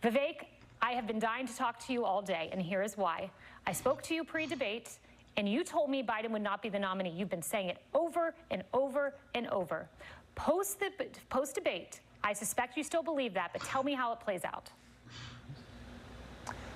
Vivek, I have been dying to talk to you all day, and here is why. I spoke to you pre-debate, and you told me Biden would not be the nominee. You've been saying it over and over and over. Post-debate, I suspect you still believe that, but tell me how it plays out.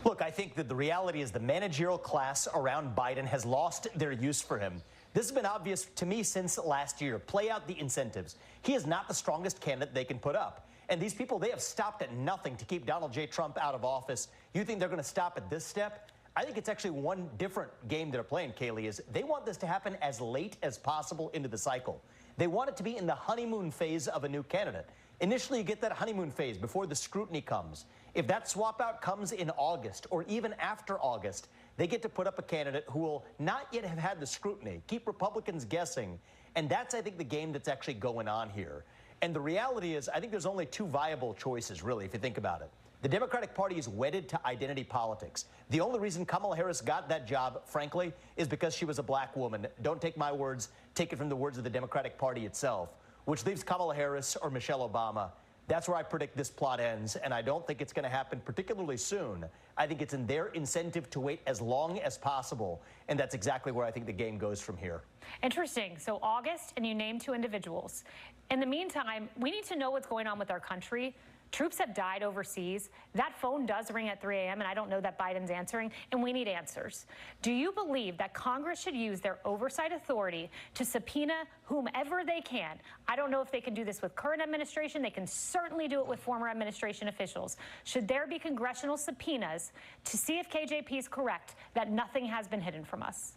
Look, I think that the reality is the managerial class around Biden has lost their use for him. This has been obvious to me since last year. Play out the incentives. He is not the strongest candidate they can put up. And these people, they have stopped at nothing to keep Donald J. Trump out of office. You think they're going to stop at this step? I think it's actually one different game they're playing, Kaylee, is they want this to happen as late as possible into the cycle. They want it to be in the honeymoon phase of a new candidate. Initially, you get that honeymoon phase before the scrutiny comes. If that swap out comes in August or even after August, they get to put up a candidate who will not yet have had the scrutiny, keep Republicans guessing. And that's, I think, the game that's actually going on here. And the reality is, I think there's only two viable choices, really, if you think about it. The Democratic Party is wedded to identity politics. The only reason Kamala Harris got that job, frankly, is because she was a black woman. Don't take my words, take it from the words of the Democratic Party itself, which leaves Kamala Harris or Michelle Obama. That's where I predict this plot ends, and I don't think it's going to happen particularly soon. I think it's in their incentive to wait as long as possible, and that's exactly where I think the game goes from here. Interesting. So August, and you named two individuals. In the meantime, we need to know what's going on with our country. Troops have died overseas. That phone does ring at 3 a.m., and I don't know that Biden's answering, and we need answers. Do you believe that Congress should use their oversight authority to subpoena whomever they can? I don't know if they can do this with current administration. They can certainly do it with former administration officials. Should there be congressional subpoenas to see if KJP is correct that nothing has been hidden from us?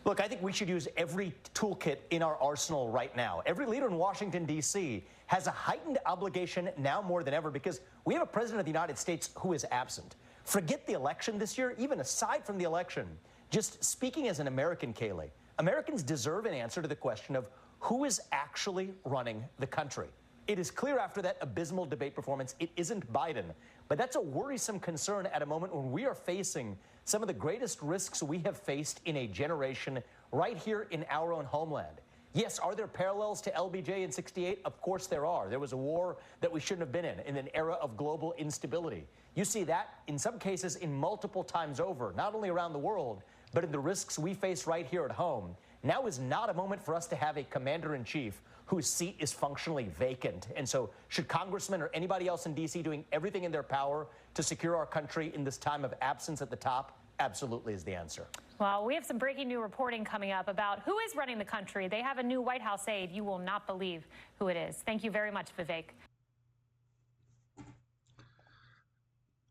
Look, I think we should use every toolkit in our arsenal right now. Every leader in Washington, D.C. has a heightened obligation now more than ever because we have a president of the United States who is absent. Forget the election this year, even aside from the election. Just speaking as an American, Kaylee, Americans deserve an answer to the question of who is actually running the country. It is clear after that abysmal debate performance, it isn't Biden. But that's a worrisome concern at a moment when we are facing some of the greatest risks we have faced in a generation right here in our own homeland. Yes, are there parallels to LBJ in '68? Of course there are. There was a war that we shouldn't have been in an era of global instability. You see that, in some cases, in multiple times over, not only around the world, but in the risks we face right here at home. Now is not a moment for us to have a commander-in-chief whose seat is functionally vacant. And so should congressmen or anybody else in D.C. doing everything in their power to secure our country in this time of absence at the top? Absolutely is the answer. Well, we have some breaking new reporting coming up about who is running the country. They have a new White House aide. You will not believe who it is. Thank you very much, Vivek.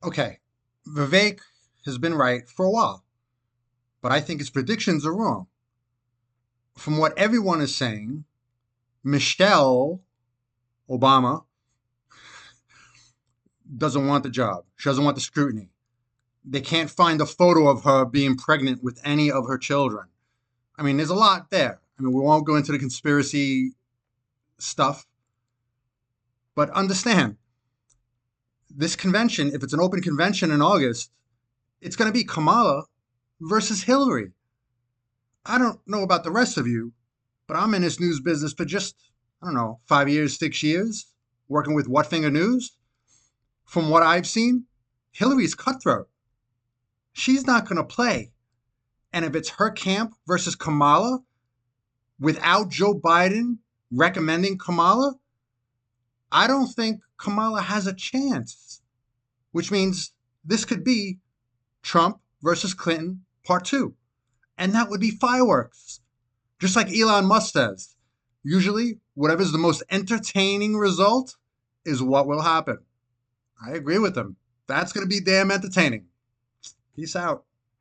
Okay, Vivek has been right for a while, but I think his predictions are wrong. From what everyone is saying, Michelle Obama doesn't want the job. She doesn't want the scrutiny. They can't find a photo of her being pregnant with any of her children. I mean, there's a lot there. I mean, we won't go into the conspiracy stuff, but understand, this convention, if it's an open convention in August, it's going to be Kamala versus Hillary. I don't know about the rest of you, but I'm in this news business for just, 5 years, 6 years, working with What Finger News. From what I've seen, Hillary's cutthroat. She's not going to play. And if it's her camp versus Kamala, without Joe Biden recommending Kamala, I don't think Kamala has a chance, which means this could be Trump versus Clinton part 2. And that would be fireworks. Just like Elon Musk says, usually whatever's the most entertaining result is what will happen. I agree with him. That's going to be damn entertaining. Peace out.